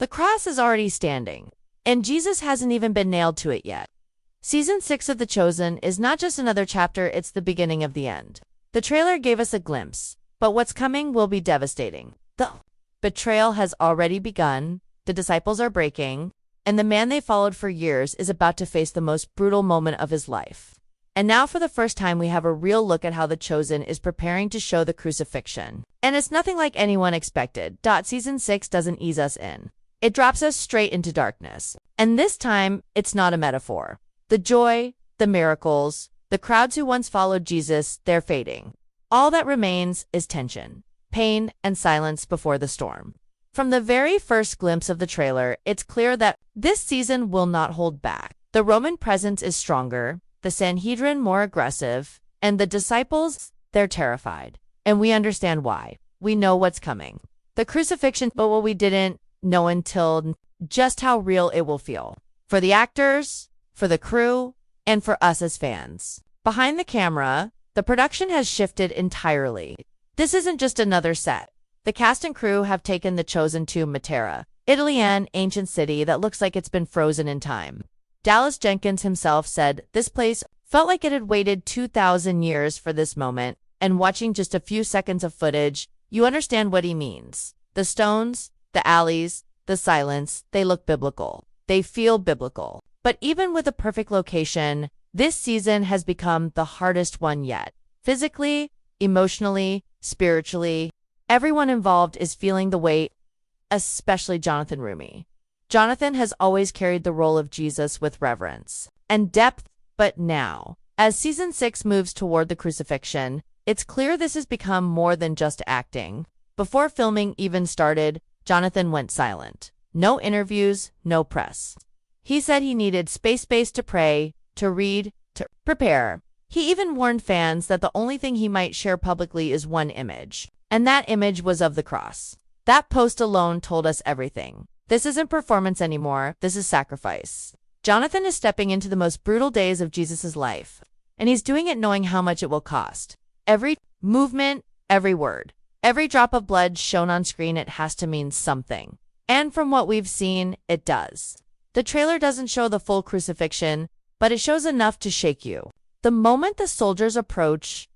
The cross is already standing, and Jesus hasn't even been nailed to it yet. Season 6 of The Chosen is not just another chapter, it's the beginning of the end. The trailer gave us a glimpse, but what's coming will be devastating. The betrayal has already begun, the disciples are breaking, and the man they followed for years is about to face the most brutal moment of his life. And now for the first time we have a real look at how The Chosen is preparing to show the crucifixion. And it's nothing like anyone expected. Season 6 doesn't ease us in. It drops us straight into darkness. And this time, it's not a metaphor. The joy, the miracles, the crowds who once followed Jesus, they're fading. All that remains is tension, pain, and silence before the storm. From the very first glimpse of the trailer, it's clear that this season will not hold back. The Roman presence is stronger, the Sanhedrin more aggressive, and the disciples, they're terrified. And we understand why. We know what's coming. The crucifixion, but what we didn't know until just how real it will feel. For the actors, for the crew, and for us as fans. Behind the camera, the production has shifted entirely. This isn't just another set. The cast and crew have taken The Chosen to Matera, Italy, an ancient city that looks like it's been frozen in time. Dallas Jenkins himself said this place felt like it had waited 2,000 years for this moment, and watching just a few seconds of footage, you understand what he means. The stones, the alleys, the silence, they look biblical. They feel biblical. But even with a perfect location, this season has become the hardest one yet. Physically, emotionally, spiritually, everyone involved is feeling the weight, especially Jonathan Roumie. Jonathan has always carried the role of Jesus with reverence and depth, but now, as season 6 moves toward the crucifixion, it's clear this has become more than just acting. Before filming even started, Jonathan went silent. No interviews, no press. He said he needed space to pray, to read, to prepare. He even warned fans that the only thing he might share publicly is one image, and that image was of the cross. That post alone told us everything. This isn't performance anymore, this is sacrifice. Jonathan is stepping into the most brutal days of Jesus' life, and he's doing it knowing how much it will cost. Every movement, every word, every drop of blood shown on screen, it has to mean something. And from what we've seen, it does. The trailer doesn't show the full crucifixion, but it shows enough to shake you. The moment the soldiers approach,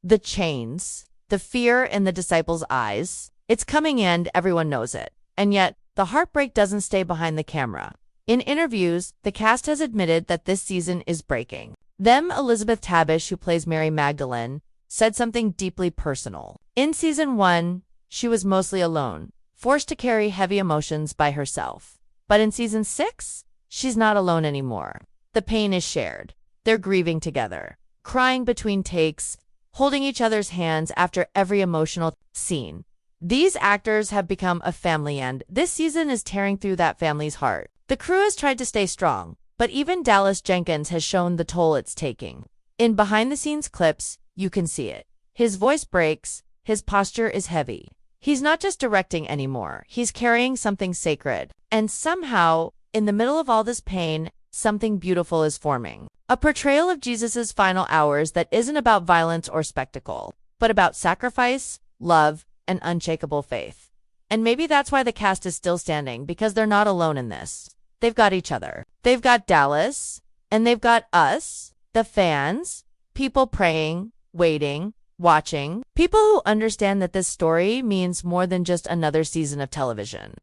the chains, the fear in the disciples' eyes, it's coming and everyone knows it. And yet, the heartbreak doesn't stay behind the camera. In interviews, the cast has admitted that this season is breaking. Elizabeth Tabish, who plays Mary Magdalene, said something deeply personal. In season 1, she was mostly alone, forced to carry heavy emotions by herself. But in season 6, she's not alone anymore. The pain is shared. They're grieving together, crying between takes, holding each other's hands after every emotional scene. These actors have become a family, and this season is tearing through that family's heart. The crew has tried to stay strong, but even Dallas Jenkins has shown the toll it's taking. In behind-the-scenes clips, you can see it. His voice breaks, his posture is heavy. He's not just directing anymore, he's carrying something sacred. And somehow, in the middle of all this pain, something beautiful is forming. A portrayal of Jesus' final hours that isn't about violence or spectacle, but about sacrifice, love, and unshakable faith. And maybe that's why the cast is still standing, because they're not alone in this. They've got each other. They've got Dallas, and they've got us, the fans, people praying, waiting, watching, people who understand that this story means more than just another season of television.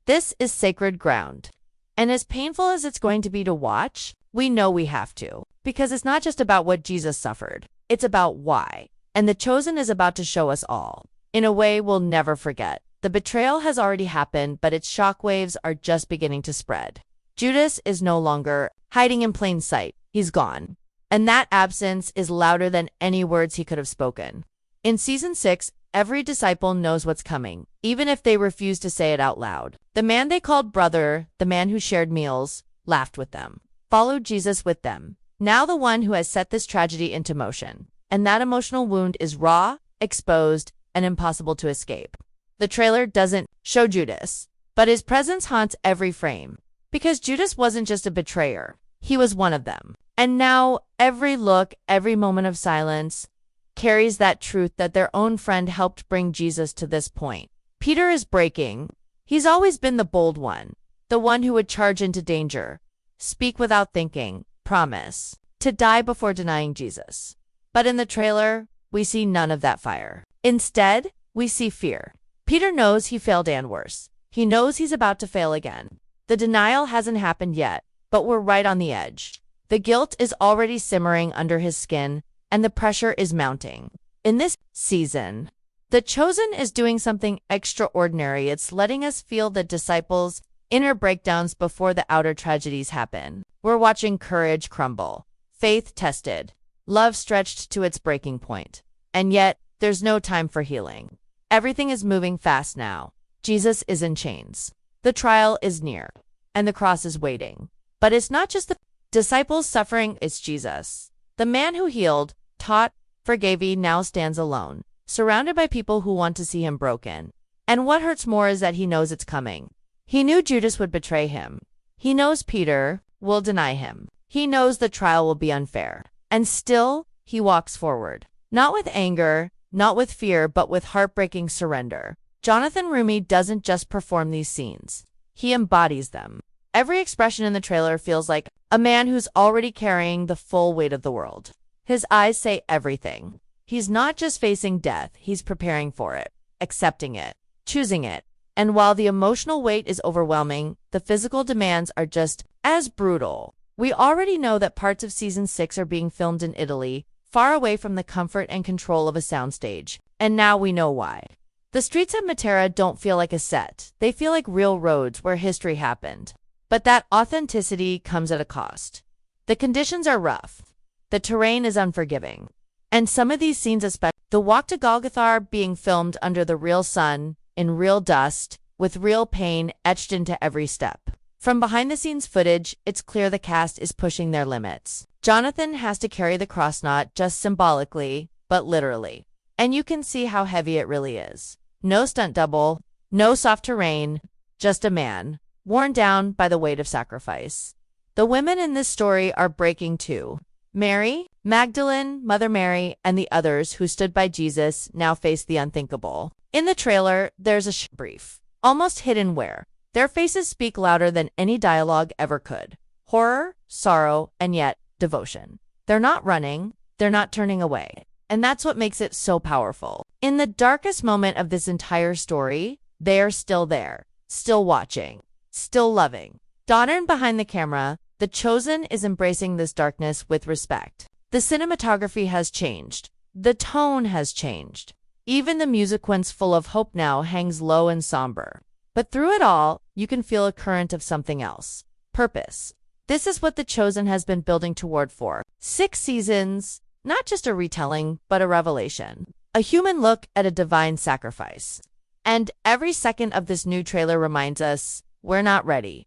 This is sacred ground. And as painful as it's going to be to watch, we know we have to. Because it's not just about what Jesus suffered, it's about why. And The Chosen is about to show us all. In a way we'll never forget. The betrayal has already happened, but its shockwaves are just beginning to spread. Judas is no longer hiding in plain sight. He's gone. And that absence is louder than any words he could have spoken. In season 6, every disciple knows what's coming, even if they refuse to say it out loud. The man they called brother, the man who shared meals, laughed with them, followed Jesus with them. Now the one who has set this tragedy into motion. And that emotional wound is raw, exposed, and impossible to escape. The trailer doesn't show Judas, but his presence haunts every frame. Because Judas wasn't just a betrayer, he was one of them. And now, every look, every moment of silence, carries that truth that their own friend helped bring Jesus to this point. Peter is breaking. He's always been the bold one, the one who would charge into danger, speak without thinking, promise to die before denying Jesus. But in the trailer, we see none of that fire. Instead, we see fear. Peter knows he failed and worse. He knows he's about to fail again. The denial hasn't happened yet, but we're right on the edge. The guilt is already simmering under his skin, and the pressure is mounting. In this season, The Chosen is doing something extraordinary. It's letting us feel the disciples' inner breakdowns before the outer tragedies happen. We're watching courage crumble, faith tested, love stretched to its breaking point. And yet, there's no time for healing. Everything is moving fast now. Jesus is in chains. The trial is near, and the cross is waiting. But it's not just the disciples suffering, it's Jesus. The man who healed, taught, forgave, now stands alone, surrounded by people who want to see him broken. And what hurts more is that he knows it's coming. He knew Judas would betray him. He knows Peter will deny him. He knows the trial will be unfair. And still, he walks forward. Not with anger, not with fear, but with heartbreaking surrender. Jonathan Roumie doesn't just perform these scenes. He embodies them. Every expression in the trailer feels like a man who's already carrying the full weight of the world. His eyes say everything. He's not just facing death, he's preparing for it, accepting it, choosing it. And while the emotional weight is overwhelming, the physical demands are just as brutal. We already know that parts of Season 6 are being filmed in Italy, far away from the comfort and control of a soundstage. And now we know why. The streets of Matera don't feel like a set. They feel like real roads where history happened. But that authenticity comes at a cost. The conditions are rough. The terrain is unforgiving. And some of these scenes, especially the walk to Golgotha, are being filmed under the real sun, in real dust, with real pain etched into every step. From behind-the-scenes footage, it's clear the cast is pushing their limits. Jonathan has to carry the cross not just symbolically, but literally. And you can see how heavy it really is. No stunt double, no soft terrain, just a man, worn down by the weight of sacrifice. The women in this story are breaking too. Mary, Magdalene, Mother Mary, and the others who stood by Jesus now face the unthinkable. In the trailer, there's a brief, almost hidden where their faces speak louder than any dialogue ever could. Horror, sorrow, and yet devotion. They're not running, they're not turning away. And that's what makes it so powerful. In the darkest moment of this entire story, they're still there, still watching, still loving. Dawnern behind the camera, The Chosen is embracing this darkness with respect. The cinematography has changed. The tone has changed. Even the music, once full of hope, now hangs low and somber. But through it all, you can feel a current of something else. Purpose. This is what The Chosen has been building toward for 6 seasons. Not just a retelling, but a revelation. A human look at a divine sacrifice. And every second of this new trailer reminds us, we're not ready.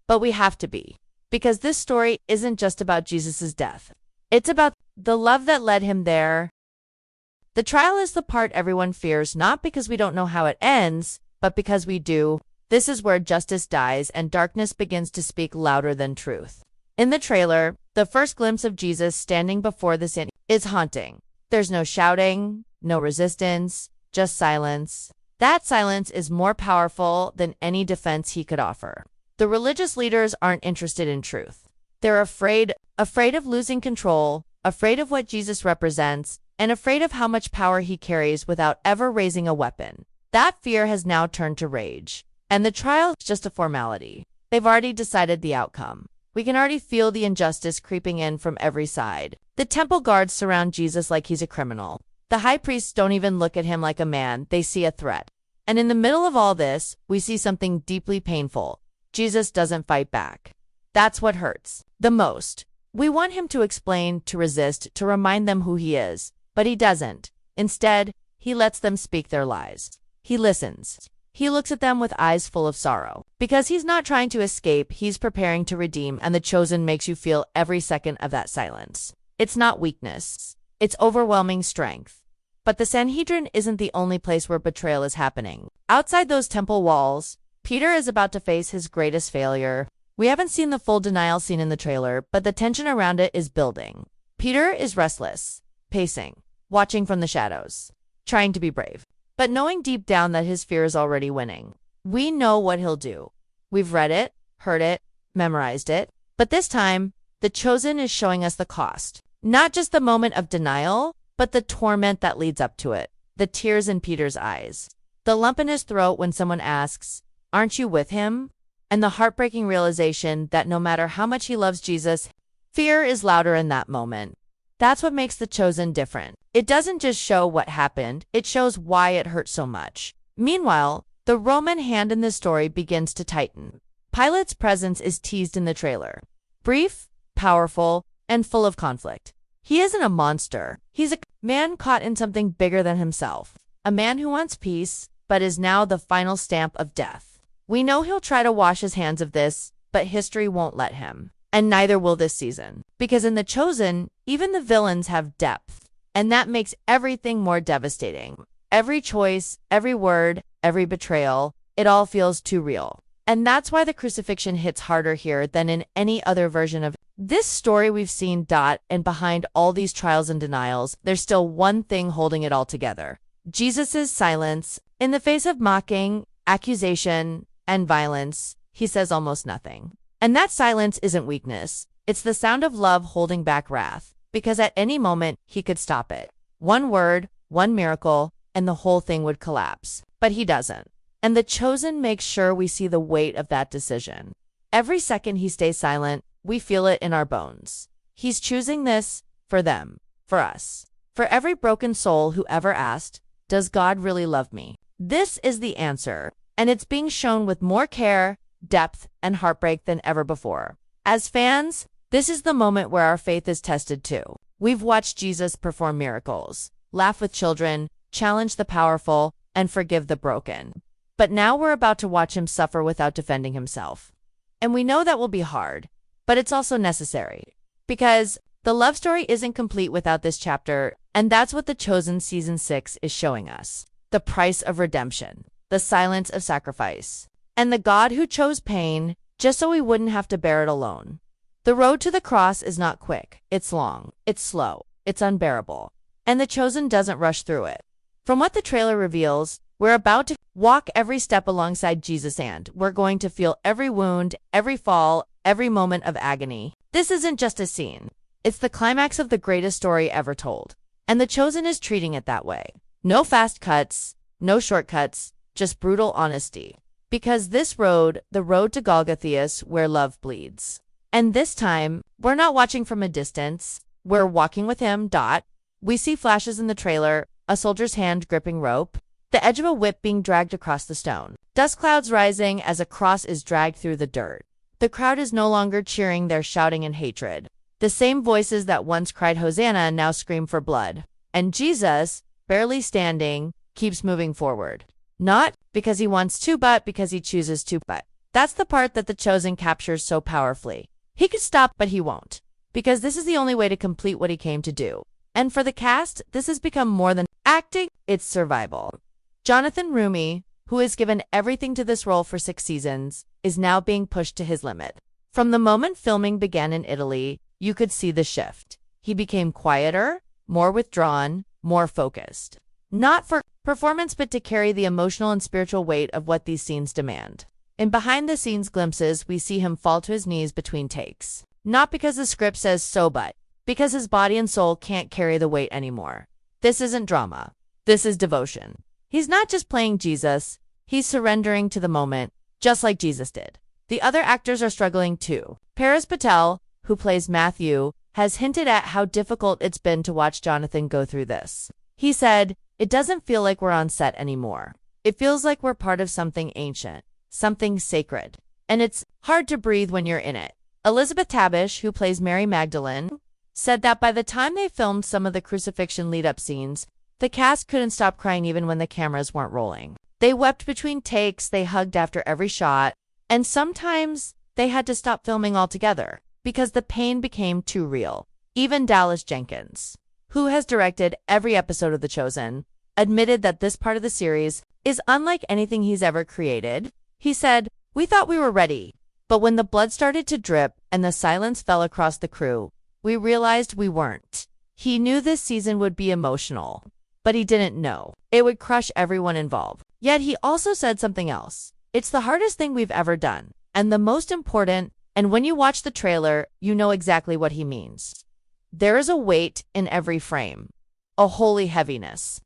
But we have to be. Because this story isn't just about Jesus' death. It's about the love that led him there. The trial is the part everyone fears, not because we don't know how it ends, but because we do. This is where justice dies and darkness begins to speak louder than truth. In the trailer, the first glimpse of Jesus standing before the sin is haunting. There's no shouting, no resistance, just silence. That silence is more powerful than any defense he could offer. The religious leaders aren't interested in truth. They're afraid of losing control, afraid of what Jesus represents, and afraid of how much power he carries without ever raising a weapon. That fear has now turned to rage. And the trial is just a formality. They've already decided the outcome. We can already feel the injustice creeping in from every side. The temple guards surround Jesus like he's a criminal. The high priests don't even look at him like a man, they see a threat. And in the middle of all this, we see something deeply painful. Jesus doesn't fight back. That's what hurts the most. We want him to explain, to resist, to remind them who he is. But he doesn't. Instead, he lets them speak their lies. He listens. He looks at them with eyes full of sorrow. Because he's not trying to escape, he's preparing to redeem, and The Chosen makes you feel every second of that silence. It's not weakness. It's overwhelming strength. But the Sanhedrin isn't the only place where betrayal is happening. Outside those temple walls, Peter is about to face his greatest failure. We haven't seen the full denial scene in the trailer, but the tension around it is building. Peter is restless, pacing, watching from the shadows, trying to be brave, but knowing deep down that his fear is already winning. We know what he'll do. We've read it, heard it, memorized it. But this time, The Chosen is showing us the cost. Not just the moment of denial, but the torment that leads up to it. The tears in Peter's eyes. The lump in his throat when someone asks, "Aren't you with him?" And the heartbreaking realization that no matter how much he loves Jesus, fear is louder in that moment. That's what makes The Chosen different. It doesn't just show what happened, it shows why it hurt so much. Meanwhile, the Roman hand in this story begins to tighten. Pilate's presence is teased in the trailer. Brief, powerful, and full of conflict. He isn't a monster. He's a man caught in something bigger than himself. A man who wants peace, but is now the final stamp of death. We know he'll try to wash his hands of this, but history won't let him. And neither will this season. Because in The Chosen, even the villains have depth. And that makes everything more devastating. Every choice, every word, every betrayal, it all feels too real. And that's why the crucifixion hits harder here than in any other version of this story we've seen. And behind all these trials and denials, there's still one thing holding it all together. Jesus' silence. In the face of mocking, accusation, and violence, he says almost nothing. And that silence isn't weakness. It's the sound of love holding back wrath. Because at any moment, he could stop it. One word, one miracle, and the whole thing would collapse. But he doesn't. And The Chosen makes sure we see the weight of that decision. Every second he stays silent, we feel it in our bones. He's choosing this for them, for us. For every broken soul who ever asked, "Does God really love me?" This is the answer, and it's being shown with more care, depth, and heartbreak than ever before. As fans, this is the moment where our faith is tested too. We've watched Jesus perform miracles, laugh with children, challenge the powerful, and forgive the broken. But now we're about to watch him suffer without defending himself. And we know that will be hard, but it's also necessary. Because the love story isn't complete without this chapter, and that's what The Chosen Season 6 is showing us. The price of redemption, the silence of sacrifice, and the God who chose pain just so we wouldn't have to bear it alone. The road to the cross is not quick. It's long, it's slow, it's unbearable. And The Chosen doesn't rush through it. From what the trailer reveals, we're about to walk every step alongside Jesus, and we're going to feel every wound, every fall, every moment of agony. This isn't just a scene. It's the climax of the greatest story ever told. And The Chosen is treating it that way. No fast cuts, no shortcuts, just brutal honesty. Because this road, the road to Golgotha, is where love bleeds. And this time, we're not watching from a distance. We're walking with him. We see flashes in the trailer, a soldier's hand gripping rope, the edge of a whip being dragged across the stone, dust clouds rising as a cross is dragged through the dirt. The crowd is no longer cheering, they're shouting in hatred. The same voices that once cried Hosanna now scream for blood. And Jesus, barely standing, keeps moving forward. Not because he wants to, but because he chooses to. But that's the part that The Chosen captures so powerfully. He could stop, but he won't. Because this is the only way to complete what he came to do. And for the cast, this has become more than acting, it's survival. Jonathan Roumie, who has given everything to this role for 6 seasons, is now being pushed to his limit. From the moment filming began in Italy, you could see the shift. He became quieter, more withdrawn, more focused. Not for performance, but to carry the emotional and spiritual weight of what these scenes demand. In behind-the-scenes glimpses, we see him fall to his knees between takes. Not because the script says so, but because his body and soul can't carry the weight anymore. This isn't drama. This is devotion. He's not just playing Jesus, he's surrendering to the moment, just like Jesus did. The other actors are struggling too. Paris Patel, who plays Matthew, has hinted at how difficult it's been to watch Jonathan go through this. He said, "It doesn't feel like we're on set anymore. It feels like we're part of something ancient, something sacred. And it's hard to breathe when you're in it." Elizabeth Tabish, who plays Mary Magdalene, said that by the time they filmed some of the crucifixion lead-up scenes, the cast couldn't stop crying even when the cameras weren't rolling. They wept between takes, they hugged after every shot, and sometimes they had to stop filming altogether because the pain became too real. Even Dallas Jenkins, who has directed every episode of The Chosen, admitted that this part of the series is unlike anything he's ever created. He said, "We thought we were ready, but when the blood started to drip and the silence fell across the crew, we realized we weren't." He knew this season would be emotional, but he didn't know it would crush everyone involved. Yet he also said something else. It's the hardest thing we've ever done, and the most important, and when you watch the trailer, you know exactly what he means. There is a weight in every frame, a holy heaviness,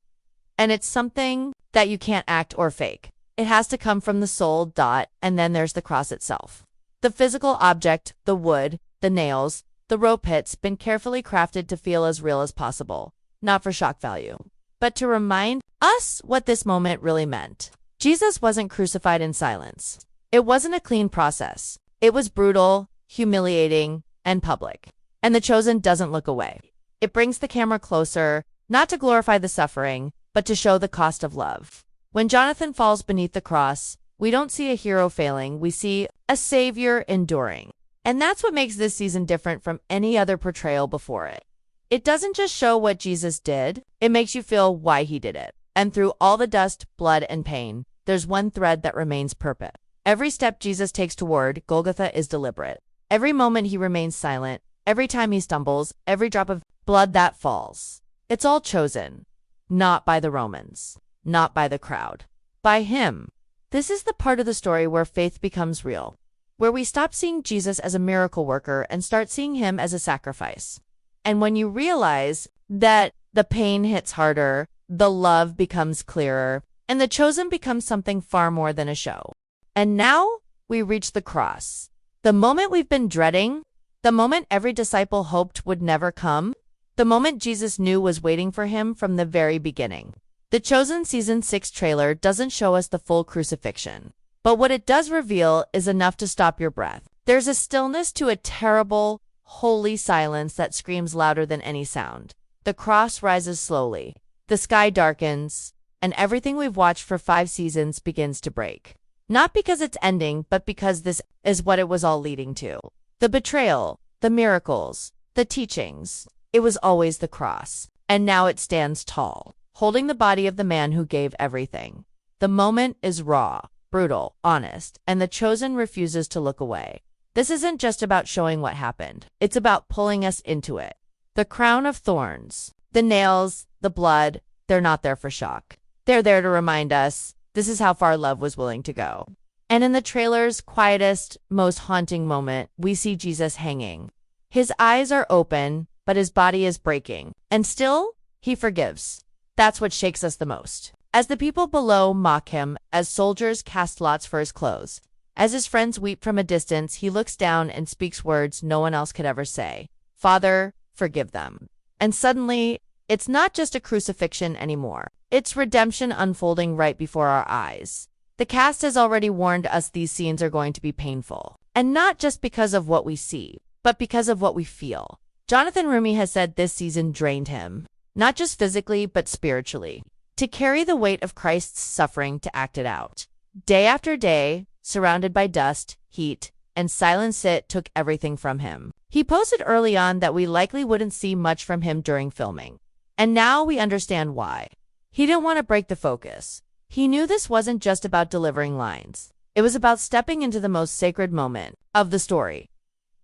and it's something that you can't act or fake. It has to come from the soul, and then there's the cross itself. The physical object, the wood, the nails, the rope hits, been carefully crafted to feel as real as possible, not for shock value, but to remind us what this moment really meant. Jesus wasn't crucified in silence. It wasn't a clean process. It was brutal, humiliating, and public. And The Chosen doesn't look away. It brings the camera closer, not to glorify the suffering, but to show the cost of love. When Jonathan falls beneath the cross, we don't see a hero failing, we see a savior enduring. And that's what makes this season different from any other portrayal before it. It doesn't just show what Jesus did, it makes you feel why he did it. And through all the dust, blood, and pain, there's one thread that remains purpose. Every step Jesus takes toward Golgotha is deliberate. Every moment he remains silent, every time he stumbles, every drop of blood that falls. It's all chosen. Not by the Romans, not by the crowd, by him. This is the part of the story where faith becomes real, where we stop seeing Jesus as a miracle worker and start seeing him as a sacrifice. And when you realize that the pain hits harder, the love becomes clearer, and The Chosen becomes something far more than a show. And now we reach the cross. The moment we've been dreading, the moment every disciple hoped would never come, the moment Jesus knew was waiting for him from the very beginning. The Chosen Season 6 trailer doesn't show us the full crucifixion, but what it does reveal is enough to stop your breath. There's a stillness to a terrible, holy silence that screams louder than any sound. The cross rises slowly, the sky darkens, and everything we've watched for 5 seasons begins to break. Not because it's ending, but because this is what it was all leading to. The betrayal, the miracles, the teachings. It was always the cross. And now it stands tall, holding the body of the man who gave everything. The moment is raw, brutal, honest, and The Chosen refuses to look away. This isn't just about showing what happened. It's about pulling us into it. The crown of thorns, the nails, the blood, they're not there for shock. They're there to remind us this is how far love was willing to go. And in the trailer's quietest, most haunting moment, we see Jesus hanging. His eyes are open, but his body is breaking. And still, he forgives. That's what shakes us the most. As the people below mock him, as soldiers cast lots for his clothes, as his friends weep from a distance, he looks down and speaks words no one else could ever say. Father, forgive them. And suddenly, it's not just a crucifixion anymore. It's redemption unfolding right before our eyes. The cast has already warned us these scenes are going to be painful. And not just because of what we see, but because of what we feel. Jonathan Roumie has said this season drained him, not just physically, but spiritually. To carry the weight of Christ's suffering, to act it out. Day after day, surrounded by dust, heat, and silence, it took everything from him. He posted early on that we likely wouldn't see much from him during filming. And now we understand why. He didn't want to break the focus. He knew this wasn't just about delivering lines. It was about stepping into the most sacred moment of the story.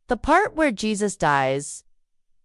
The part where Jesus dies,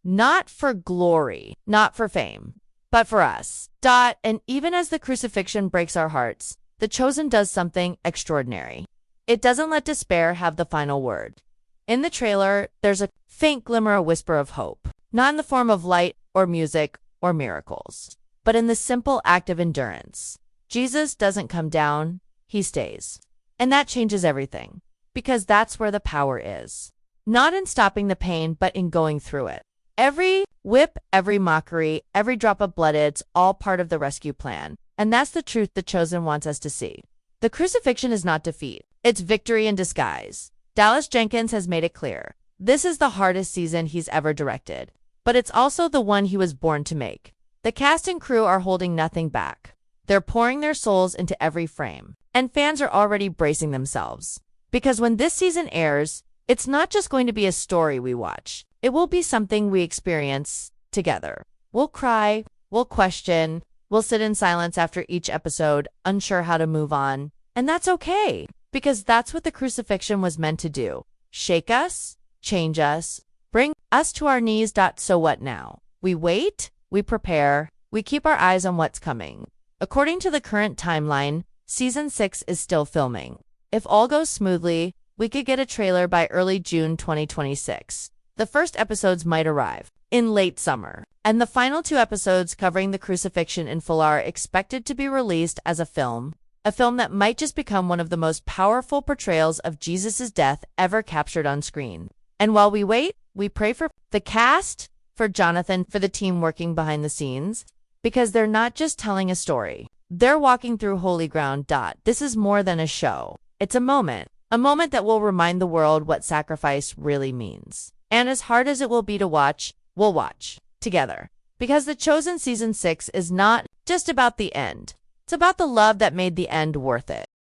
not for glory, not for fame, but for us. And even as the crucifixion breaks our hearts, The Chosen does something extraordinary. It doesn't let despair have the final word. In the trailer, there's a faint glimmer, a whisper of hope, not in the form of light or music or miracles, but in the simple act of endurance. Jesus doesn't come down, he stays. And that changes everything, because that's where the power is. Not in stopping the pain, but in going through it. Every whip, every mockery, every drop of blood, it's all part of the rescue plan. And that's the truth The Chosen wants us to see. The crucifixion is not defeat. It's victory in disguise. Dallas Jenkins has made it clear. This is the hardest season he's ever directed. But it's also the one he was born to make. The cast and crew are holding nothing back. They're pouring their souls into every frame. And fans are already bracing themselves. Because when this season airs, it's not just going to be a story we watch. It will be something we experience together. We'll cry, we'll question, we'll sit in silence after each episode, unsure how to move on. And that's okay, because that's what the crucifixion was meant to do. Shake us, change us, bring us to our knees. So what now? We wait, we prepare, we keep our eyes on what's coming. According to the current timeline, Season 6 is still filming. If all goes smoothly, we could get a trailer by early June 2026. The first episodes might arrive in late summer, and the final 2 episodes covering the crucifixion in full are expected to be released as a film that might just become one of the most powerful portrayals of Jesus' death ever captured on screen. And while we wait, we pray for the cast, for Jonathan, for the team working behind the scenes, because they're not just telling a story. They're walking through holy ground. This is more than a show. It's a moment that will remind the world what sacrifice really means. And as hard as it will be to watch, we'll watch together. Because The Chosen Season 6 is not just about the end. It's about the love that made the end worth it.